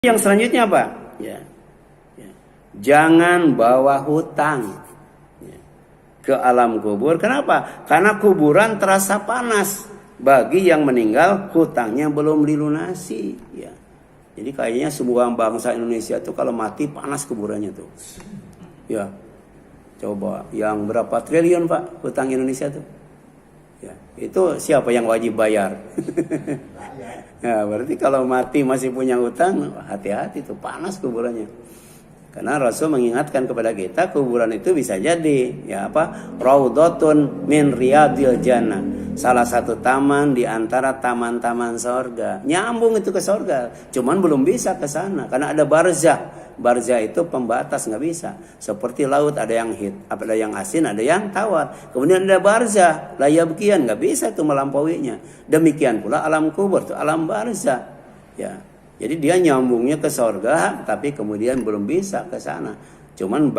Yang selanjutnya apa? Ya. Jangan bawa hutang ke alam kubur. Kenapa? Karena kuburan terasa panas bagi yang meninggal, hutangnya belum dilunasi. Ya. Jadi kayaknya sebuah bangsa Indonesia itu kalau mati panas kuburannya tuh. Ya. Coba yang berapa triliun Pak hutang Indonesia tuh? Ya. Itu siapa yang wajib bayar? Ya, berarti kalau mati masih punya hutang, hati-hati tuh, panas kuburannya. Karena Rasul mengingatkan kepada kita, kuburan itu bisa jadi ya apa? Raudhatun min riyadil jannah. Salah satu taman di antara taman-taman sorga. Nyambung itu ke sorga, cuman belum bisa ke sana karena ada barzah. Barzah itu pembatas, nggak bisa. Seperti laut, ada yang ada yang asin, ada yang tawar. Kemudian ada barzah, la yabkiyan, nggak bisa itu melampauinya. Demikian pula alam kubur itu alam barzah. Ya. Jadi dia nyambungnya ke sorga, tapi kemudian belum bisa ke sana. Cuman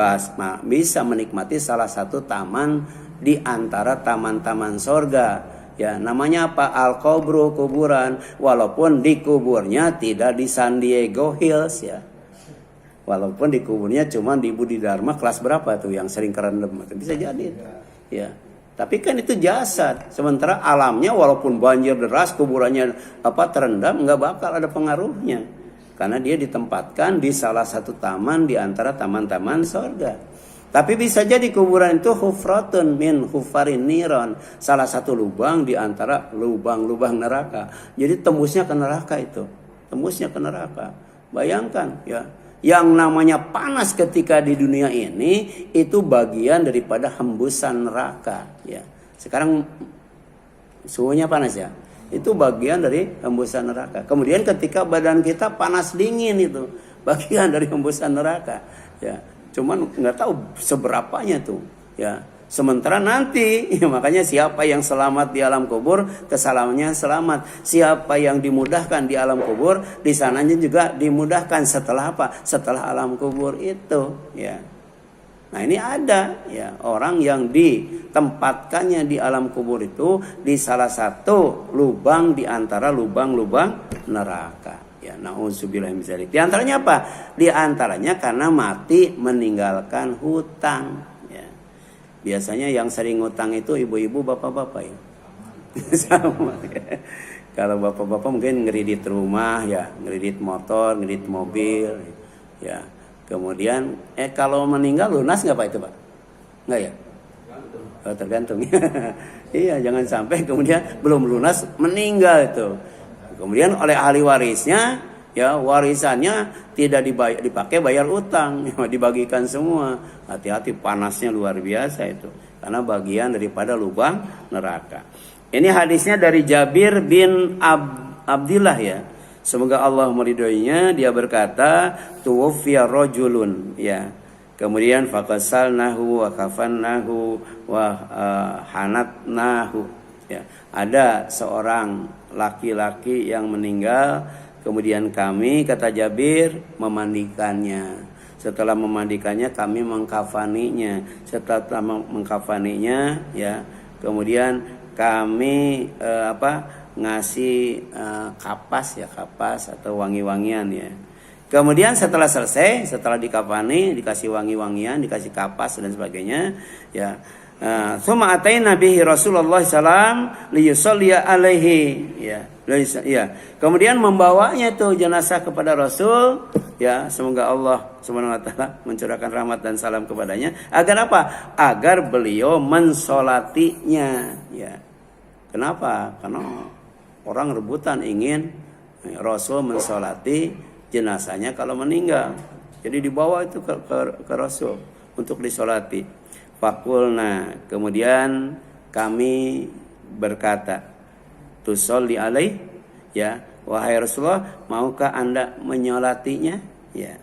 bisa menikmati salah satu taman di antara taman-taman sorga. Ya, namanya apa? Al-Qabru, kuburan. Walaupun di kuburnya tidak di San Diego Hills ya. Walaupun di kuburnya cuma di Budi Dharma kelas berapa tuh yang sering kerendam, bisa jadi. Ya. Tapi kan itu jasad. Sementara alamnya walaupun banjir deras, kuburannya terendam, nggak bakal ada pengaruhnya. Karena dia ditempatkan di salah satu taman di antara taman-taman sorga. Tapi bisa jadi kuburan itu hufratun min hufarin niron, salah satu lubang di antara lubang-lubang neraka. Jadi tembusnya ke neraka itu. Tembusnya ke neraka. Bayangkan ya. Yang namanya panas ketika di dunia ini itu bagian daripada hembusan neraka ya. Sekarang suhunya panas ya. Itu bagian dari hembusan neraka. Kemudian ketika badan kita panas dingin itu bagian dari hembusan neraka ya. Cuman nggak tahu seberapanya tuh ya. Sementara nanti ya, makanya siapa yang selamat di alam kubur, kesalahannya selamat. Siapa yang dimudahkan di alam kubur, di sananya juga dimudahkan. Setelah apa? Setelah alam kubur itu ya. Nah ini ada ya orang yang ditempatkannya di alam kubur itu di salah satu lubang di antara lubang-lubang neraka. Ya, nauzubillah min dzalik. Di antaranya apa? Di antaranya karena mati meninggalkan hutang. Biasanya yang sering ngutang itu ibu-ibu, bapak-bapak ya. Sama ya. Kalau bapak-bapak mungkin ngeridit rumah ya, ngeridit motor, ngeridit mobil ya. Kemudian kalau meninggal lunas nggak Pak itu Pak? Nggak ya? Oh, tergantung. Iya, jangan sampai kemudian belum lunas meninggal itu. Kemudian oleh ahli warisnya ya warisannya tidak dipakai bayar utang, dibagikan semua. Hati-hati, panasnya luar biasa itu. Karena bagian daripada lubang neraka. Ini hadisnya dari Jabir bin Abdillah ya. Semoga Allah meridhoinya. Dia berkata, tuwfiya rajulun ya. Kemudian faqasalnahu wa kafannahu wa hanatnahu ya. Ada seorang laki-laki yang meninggal. Kemudian kami, kata Jabir, memandikannya. Setelah memandikannya, kami mengkafaninya. Setelah mengkafaninya, ya, kemudian kami ngasih kapas atau wangi-wangian ya. Kemudian setelah selesai, setelah dikafani, dikasih wangi-wangian, dikasih kapas dan sebagainya, ya. Tsumma ataina bihi Rasulullah sallam liyusalli alaihi ya. Kemudian membawanya tuh jenazah kepada Rasul ya, semoga Allah Subhanahu wa taala mencurahkan rahmat dan salam kepadanya agar apa? Agar beliau mensolatinya ya. Kenapa? Karena orang rebutan ingin Rasul mensolati jenazahnya kalau meninggal. Jadi dibawa itu ke Rasul untuk disolati. Fakulna, kemudian kami berkata, tusolli alaih, ya, wahai Rasulullah, maukah anda menyolatinya? Ya.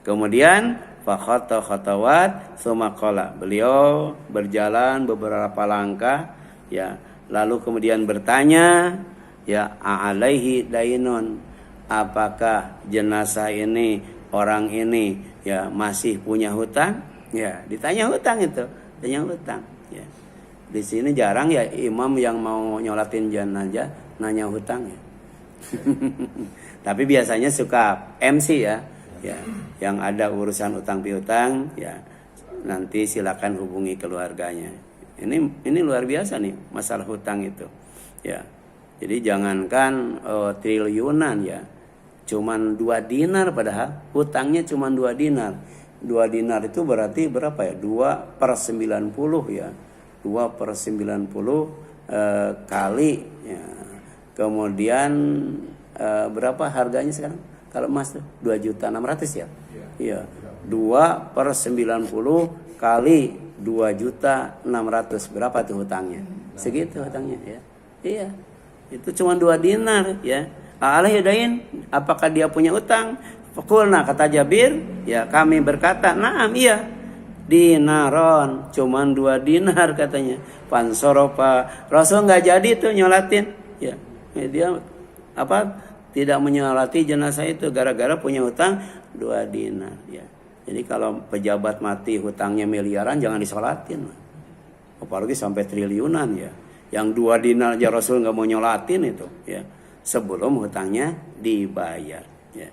Kemudian fakhata khatawat, tsumma qala. Beliau berjalan beberapa langkah, ya, lalu kemudian bertanya, ya, alaihi dainun, apakah jenazah ini, orang ini, ya, masih punya hutang? Ya, ditanya hutang itu. Tanya hutang ya. Di sini jarang ya imam yang mau nyolatin jenazah nanya hutang ya. Tapi biasanya suka MC ya. Ya, yang ada urusan utang piutang ya nanti silakan hubungi keluarganya. Ini luar biasa nih masalah hutang itu. Ya. Jadi jangankan triliunan ya. Cuman 2 dinar padahal hutangnya cuman 2 dinar. 2 dinar itu berarti berapa ya? 2/90 ya. 2/90 kali ya. Kemudian berapa harganya sekarang? Kalau emas tuh 2.600.000 ya. Iya. 2/90 kali 2.600.000 berapa tuh hutangnya? Segitu hutangnya ya. Iya. Itu cuma 2 dinar ya. Allah yadain, apakah dia punya utang? Fakulna, kata Jabir, ya kami berkata, naam iya. Dinaron, cuma 2 dinar katanya. Pansoropa, Rasul nggak jadi tuh nyolatin. Ya, dia tidak menyolati jenazah itu gara-gara punya utang 2 dinar. Ya. Jadi kalau pejabat mati hutangnya miliaran jangan disolatin. Apalagi sampai triliunan ya. Yang 2 dinar aja Rasul nggak mau nyolatin itu. Ya. Sebelum hutangnya dibayar. Ya.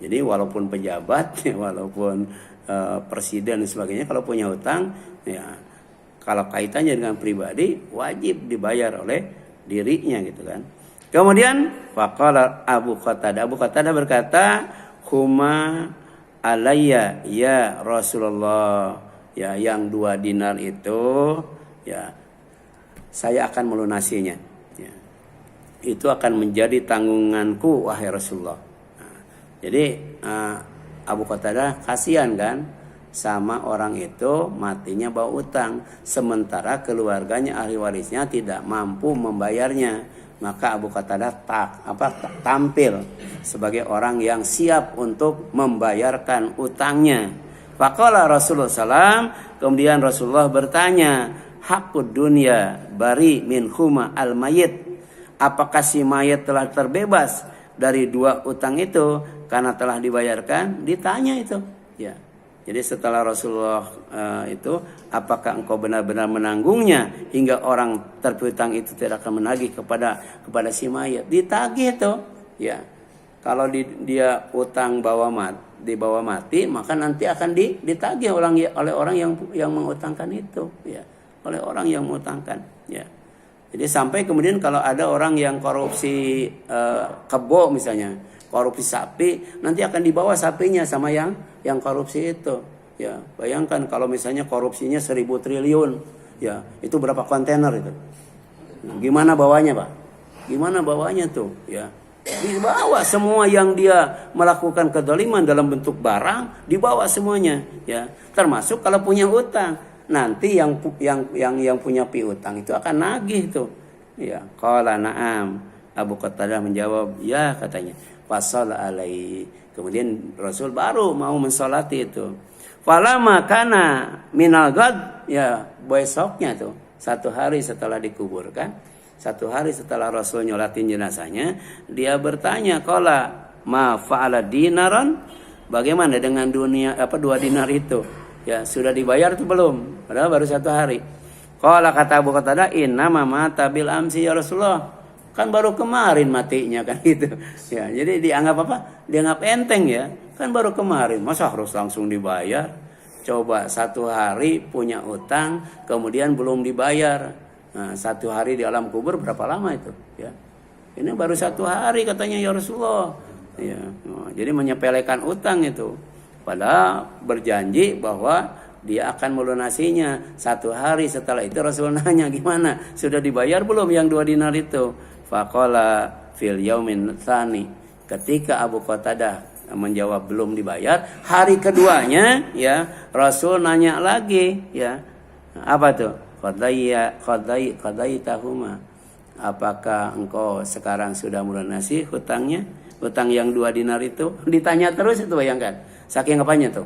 Jadi walaupun pejabat, ya, walaupun presiden dan sebagainya, kalau punya hutang, ya kalau kaitannya dengan pribadi wajib dibayar oleh dirinya gitu kan. Kemudian faqala Abu Qatadah berkata, huma alayya ya Rasulullah, ya yang 2 dinar itu, ya saya akan melunasinya. Itu akan menjadi tanggunganku wahai Rasulullah. Nah, jadi Abu Qatadah kasihan kan sama orang itu matinya bawa utang, sementara keluarganya ahli warisnya tidak mampu membayarnya. Maka Abu Qatadah tampil sebagai orang yang siap untuk membayarkan utangnya. Faqala Rasulullah SAW, kemudian Rasulullah bertanya, haqqud dunya bari min huma al mayit. Apakah si mayat telah terbebas dari 2 utang itu karena telah dibayarkan? Ditanya itu. Ya. Jadi setelah Rasulullah itu, apakah engkau benar-benar menanggungnya hingga orang terpiutang itu tidak akan menagih kepada si mayat? Ditagih itu. Ya. Kalau dia utang dibawa mati, maka nanti akan ditagih oleh orang yang mengutangkan itu. Ya. Oleh orang yang mengutangkan. Ya. Jadi sampai kemudian kalau ada orang yang korupsi kebo misalnya, korupsi sapi, nanti akan dibawa sapinya sama yang korupsi itu. Ya, bayangkan kalau misalnya korupsinya 1.000 triliun, ya itu berapa kontainer itu? Nah, gimana bawanya Pak? Gimana bawanya tuh? Ya, dibawa semua yang dia melakukan kezaliman dalam bentuk barang, dibawa semuanya. Ya, termasuk kalau punya utang. Nanti yang punya piutang itu akan nagih tuh. Ya, qala na'am. Abu Qatadah menjawab, ya katanya. Fasala alaihi. Kemudian Rasul baru mau mensolati itu. Falama kana minal ghad, ya besoknya tuh 1 hari setelah dikuburkan, 1 hari setelah Rasul nyolatin jenazahnya, dia bertanya, qala ma fa'ala dinaran? Bagaimana dengan 2 dinar itu? Ya, sudah dibayar itu belum? Padahal baru 1 hari. Qala, kata Abu Qatadah, inna mata bil amsi ya Rasulullah. Kan baru kemarin matinya kan gitu. Ya, jadi dianggap apa? Dianggap enteng ya. Kan baru kemarin, masa harus langsung dibayar? Coba 1 hari punya utang, kemudian belum dibayar. Nah, 1 hari di alam kubur berapa lama itu? Ya. Ini baru 1 hari katanya ya Rasulullah. Ya, jadi menyepelekan utang itu. Padahal berjanji bahwa dia akan melunasinya. 1 hari setelah itu Rasul nanya, gimana? Sudah dibayar belum yang 2 dinar itu? Faqala fil yaumin tsani. Ketika Abu Qatadah menjawab belum dibayar, hari keduanya ya Rasul nanya lagi ya. Apa tuh? Qadaitahuma. Apakah engkau sekarang sudah melunasi hutangnya? Hutang yang 2 dinar itu? Ditanya terus itu, bayangkan. Saking apanya tuh?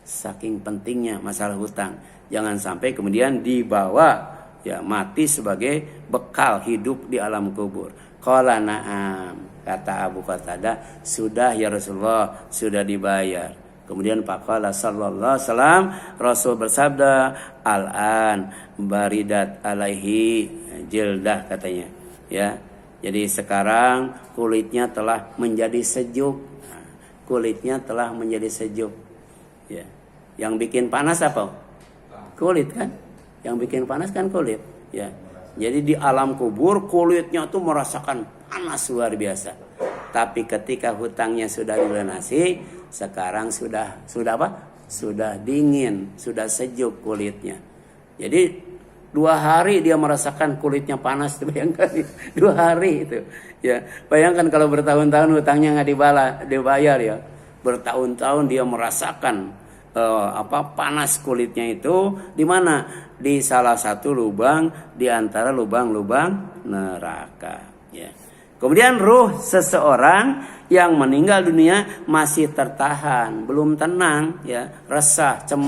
Saking pentingnya masalah hutang. Jangan sampai kemudian dibawa ya mati sebagai bekal hidup di alam kubur. Qala na'am, kata Abu Qatadah, sudah ya Rasulullah, sudah dibayar. Kemudian faqala sallallahu alaihi wasallam, Rasul bersabda, al-an baridat alaihi jildah katanya. Ya. Jadi sekarang kulitnya telah menjadi sejuk. Nah, kulitnya telah menjadi sejuk. Ya. Yang bikin panas apa? Kulit kan? Yang bikin panas kan kulit. Ya. Jadi di alam kubur kulitnya tuh merasakan panas luar biasa. Tapi ketika hutangnya sudah dilunasi, sekarang sudah apa? Sudah dingin, sudah sejuk kulitnya. Jadi 2 hari dia merasakan kulitnya panas, bayangkan 2 hari itu. Ya, bayangkan kalau bertahun-tahun hutangnya nggak dibayar ya. Bertahun-tahun dia merasakan panas kulitnya itu di mana? Di salah satu lubang di antara lubang-lubang neraka. Ya. Kemudian ruh seseorang yang meninggal dunia masih tertahan, belum tenang, ya, resah, cemas.